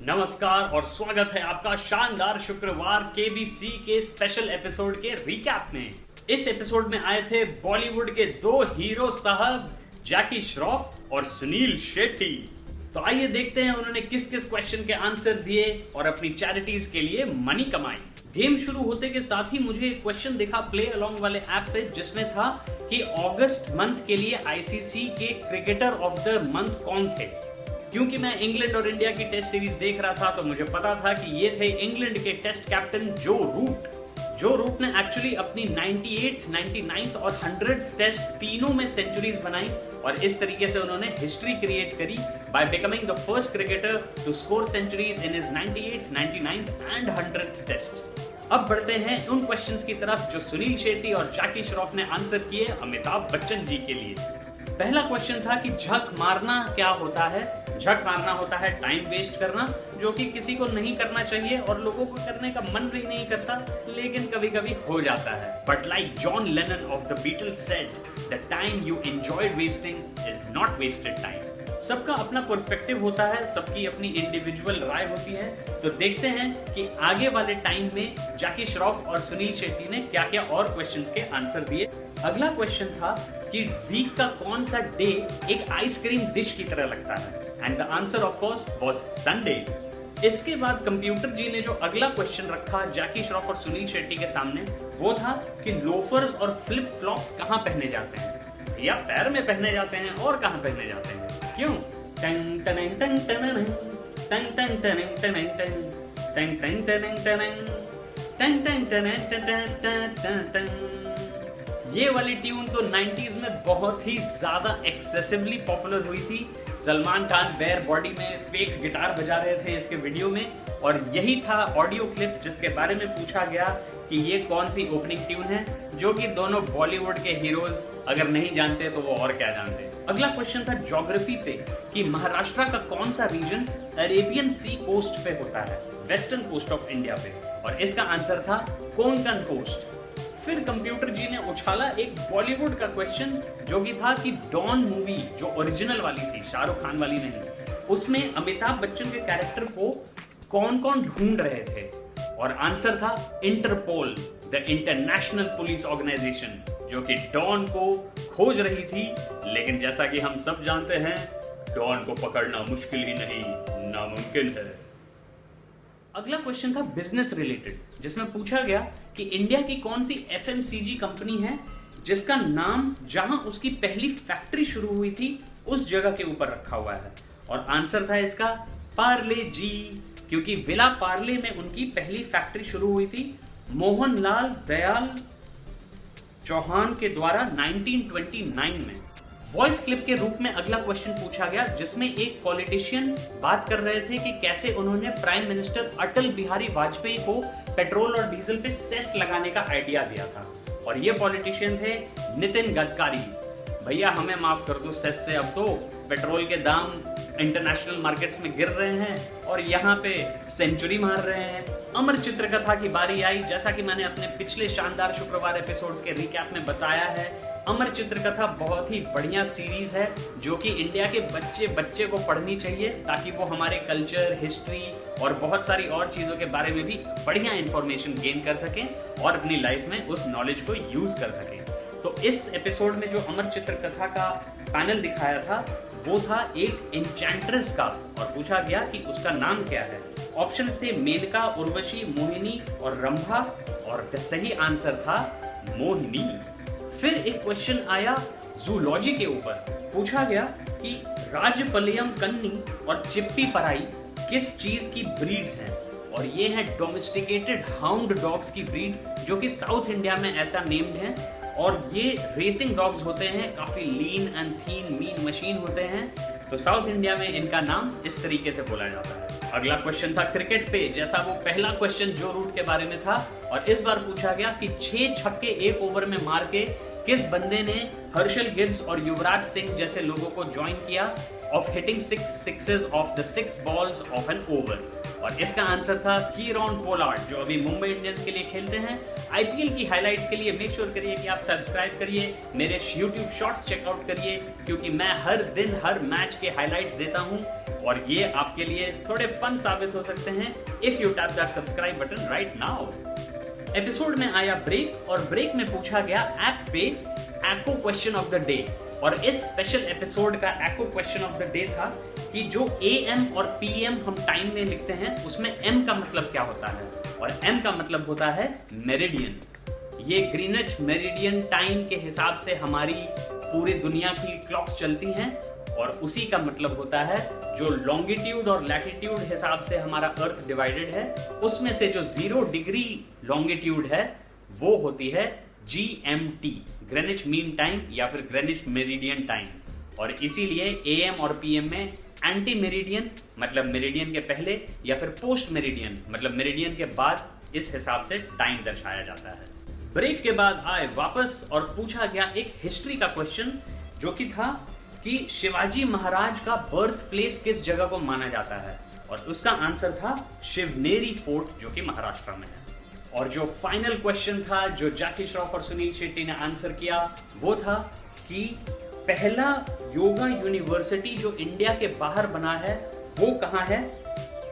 नमस्कार और स्वागत है आपका शानदार शुक्रवार केबीसी के स्पेशल एपिसोड के रिकैप में। इस एपिसोड में आए थे बॉलीवुड के दो हीरो साहब जैकी श्रॉफ और सुनील शेट्टी। तो आइए देखते हैं उन्होंने किस किस क्वेश्चन के आंसर दिए और अपनी चैरिटीज के लिए मनी कमाई। गेम शुरू होते के साथ ही मुझे एक क्वेश्चन दिखा प्ले अलोंग वाले ऐप पे, जिसमें था कि अगस्त मंथ के लिए आईसीसी के क्रिकेटर ऑफ द मंथ कौन थे। क्योंकि मैं इंग्लैंड और इंडिया की टेस्ट सीरीज देख रहा था तो मुझे पता था कि ये थे इंग्लैंड के टेस्ट कैप्टन जो रूट। जो रूट ने एक्चुअली अपनी 98th, 99th और 100th टेस्ट तीनों में सेंचुरीज बनाई और इस तरीके से उन्होंने हिस्ट्री क्रिएट करी by becoming the first cricketer to score centuries in his 98th, 99th and 100th test. अब बढ़ते हैं उन क्वेश्चंस की तरफ जो सुनील शेट्टी और जैकी श्रॉफ ने आंसर किए अमिताभ बच्चन जी के लिए। पहला क्वेश्चन था कि झक मारना क्या होता है। झक मारना होता है टाइम वेस्ट करना, जो कि किसी को नहीं करना चाहिए और लोगों को करने का मन भी नहीं करता, लेकिन कभी कभी हो जाता है। But like John Lennon of the Beatles said, the time you enjoyed wasting is not wasted time. सबका अपना पर्सपेक्टिव होता है, सबकी अपनी इंडिविजुअल राय होती है। तो देखते हैं कि आगे वाले टाइम में जैकी श्रॉफ और सुनील शेट्टी ने क्या क्या और क्वेश्चंस के आंसर दिए। अगला क्वेश्चन था कि वीक का कौन सा डे एक आइसक्रीम डिश की तरह लगता है, and the answer of course was Sunday. इसके बाद कंप्यूटर जी ने जो अगला क्वेश्चन रखा जैकी श्रॉफ और सुनील शेट्टी के सामने, वो था कि लोफर्स और फ्लिप फ्लॉप्स कहाँ पहने जाते हैं, या पैर में पहने जाते हैं और कहाँ पहने जाते हैं, क्यों। टंग टनंग टंग टनंग टंग टंग टनंग टनंग टंग टंग टनंग टनंग टंग टंग टनंग टनंग। ये वाली ट्यून तो 90s में बहुत ही ज्यादा एक्सेसिवली पॉपुलर हुई थी। सलमान खान बेयर बॉडी में फेक गिटार बजा रहे थे इसके वीडियो में, और यही था ऑडियो क्लिप जिसके बारे में पूछा गया कि ये कौन सी ओपनिंग ट्यून है, जो कि दोनों बॉलीवुड के हीरोज अगर नहीं जानते तो वो और क्या जानते। अगला क्वेश्चन था ज्योग्राफी पे कि महाराष्ट्र का कौन सा रीजन अरेबियन सी कोस्ट पे होता है, वेस्टर्न कोस्ट ऑफ इंडिया पे, और इसका आंसर था कोंकण कोस्ट। फिर कंप्यूटर जी ने उछाला एक बॉलीवुड का क्वेश्चन, जो कि था कि डॉन मूवी जो ओरिजिनल वाली थी, शाहरुख खान वाली नहीं, उसमें अमिताभ बच्चन के कैरेक्टर को कौन कौन ढूंढ रहे थे, और आंसर था Interpol, the International Police Organisation, जो कि डॉन को खोज रही थी। लेकिन जैसा कि हम सब जानते हैं, डॉन को पकड़ना मुश्किल ही नहीं, नामुमकिन है। अगला क्वेश्चन था बिजनेस रिलेटेड, जिसमें पूछा गया कि इंडिया की कौन सी एफएमसीजी कंपनी है जिसका नाम जहां उसकी पहली फैक्ट्री शुरू हुई थी उस जगह के ऊपर रखा हुआ है, और आंसर था इसका पार्ले जी, क्योंकि विला पार्ले में उनकी पहली फैक्ट्री शुरू हुई थी मोहनलाल दयाल चौहान के द्वारा 1929 में। वॉइस क्लिप के रूप में अगला क्वेश्चन पूछा गया, जिसमें एक पॉलिटिशियन बात कर रहे थे कि कैसे उन्होंने प्राइम मिनिस्टर अटल बिहारी वाजपेयी को पेट्रोल और डीजल पे सेस लगाने का आइडिया दिया था, और ये पॉलिटिशियन थे नितिन गडकरी। भैया हमें माफ कर दो सेस से, अब तो पेट्रोल के दाम इंटरनेशनल मार्केट्स में गिर रहे हैं और यहाँ पे सेंचुरी मार रहे हैं। अमर चित्रकथा की बारी आई। जैसा कि मैंने अपने पिछले शानदार शुक्रवार एपिसोड्स के रिकैप में बताया है, अमर चित्रकथा बहुत ही बढ़िया सीरीज है जो कि इंडिया के बच्चे को पढ़नी चाहिए, ताकि वो हमारे कल्चर, हिस्ट्री और बहुत सारी और चीज़ों के बारे में भी बढ़िया इंफॉर्मेशन गेन कर सकें और अपनी लाइफ में उस नॉलेज को यूज कर सकें। तो इस एपिसोड में जो अमर चित्रकथा का पैनल दिखाया था वो था एक एन्चेंट्रेस का, और पूछा गया कि उसका नाम क्या है। ऑप्शंस थे मेनका, उर्वशी, मोहिनी और रंभा, और सही आंसर था मोहिनी। फिर एक क्वेश्चन आया जूलॉजी के ऊपर। पूछा गया कि राजपलयम कन्नी और चिप्पी पराई किस चीज की ब्रीड्स हैं, और ये हैं डोमेस्टिकेटेड हाउंड डॉग्स की ब्रीड, जो कि साउथ इंडिया में ऐसा नेम्ड है, और ये रेसिंग डॉग्स होते हैं, काफी lean and thin mean machine होते हैं। तो साउथ इंडिया में इनका नाम इस तरीके से बोला जाता है। अगला क्वेश्चन था क्रिकेट पे, जैसा वो पहला क्वेश्चन जो रूट के बारे में था, और इस बार पूछा गया कि 6 छक्के एक ओवर में मार के किस बंदे ने हर्षल गिब्स और युवराज सिंह जैसे लोगों को ज्वाइन किया of hitting 6 sixes of the 6 balls of an over. और इसका आंसर था कीरॉन पोलार्ड, जो अभी मुंबई इंडियंस के लिए खेलते हैं। आईपीएल की हाइलाइट्स के लिए मेक श्योर करिए कि आप सब्सक्राइब करिए, मेरे यूट्यूब शॉर्ट्स चेकआउट करिए, क्योंकि मैं हर दिन हर मैच के हाइलाइट्स देता हूं और ये आपके लिए थोड़े फन साबित हो सकते हैं if you tap that subscribe button right now. Episode में आया ब्रेक और ब्रेक में पूछा गया ऐप पे एको क्वेश्चन ऑफ द डे, और इस स्पेशल एपिसोड का एको क्वेश्चन ऑफ द डे था कि जो AM और PM हम टाइम में लिखते हैं उसमें M का मतलब क्या होता है, और M का मतलब होता है मेरिडियन। ये ग्रीनिच मेरिडियन टाइम के हिसाब से हमारी पूरी दुनिया की क्लॉक्स चलती हैं, और उसी का मतलब होता है जो लॉन्गिट्यूड और लैटिट्यूड हिसाब से हमारा अर्थ डिवाइडेड है, उसमें से जो 0 डिग्री लॉन्गिट्यूड है वो होती है GMT, ग्रीनिच मीन टाइम या फिर ग्रीनिच मेरिडियन टाइम। और इसीलिए AM और PM में एंटी मेरिडियन मतलब मेरिडियन के पहले या फिर पोस्ट मेरिडियन मतलब मेरिडियन के बाद इस हिसाब से टाइम दर्शाया जाता है। ब्रेक के बाद आए वापस और पूछा गया एक हिस्ट्री का क्वेश्चन, जो कि था कि शिवाजी महाराज का बर्थ प्लेस किस जगह को माना जाता है, और उसका आंसर था शिवनेरी फोर्ट, जो कि महाराष्ट्र में है। और जो फाइनल क्वेश्चन था जो जैकी श्रॉफ और सुनील शेट्टी ने आंसर किया वो था कि पहला योगा यूनिवर्सिटी जो इंडिया के बाहर बना है वो कहाँ है।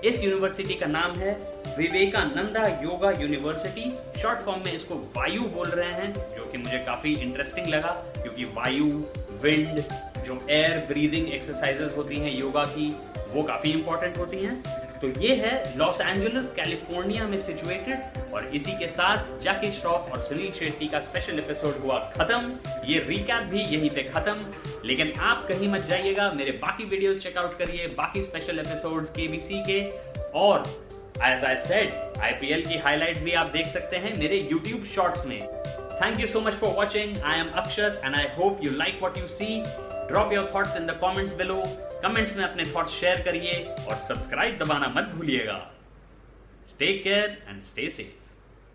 इस यूनिवर्सिटी का नाम है Vivekananda yoga university, short form में इसको वायु बोल रहे हैं, जो कि मुझे काफी इंटरेस्टिंग लगा क्योंकि वायु, विंड, जो एयर ब्रीदिंग एक्सरसाइजेस होती हैं योगा की, वो काफी इंपॉर्टेंट होती हैं। तो ये है लॉस एंजलिस कैलिफोर्निया में सिचुएटेड, और इसी के साथ जैकी श्रॉफ और सुनील शेट्टी का स्पेशल एपिसोड हुआ खत्म। ये रिकैप भी यहीं पे खत्म, लेकिन आप कहीं मत जाइएगा, मेरे बाकी वीडियोस चेकआउट करिए, बाकी स्पेशल एपिसोड्स KBC के, और एज आई सेड IPL की हाइलाइट्स भी आप देख सकते हैं मेरे YouTube शॉर्ट्स में। Thank you so much for watching. I am Akshat and I hope you like what you see. Drop your thoughts in the comments below. Comments में अपने thoughts share करिए और सब्सक्राइब दबाना मत भूलिएगा। Take care and stay safe.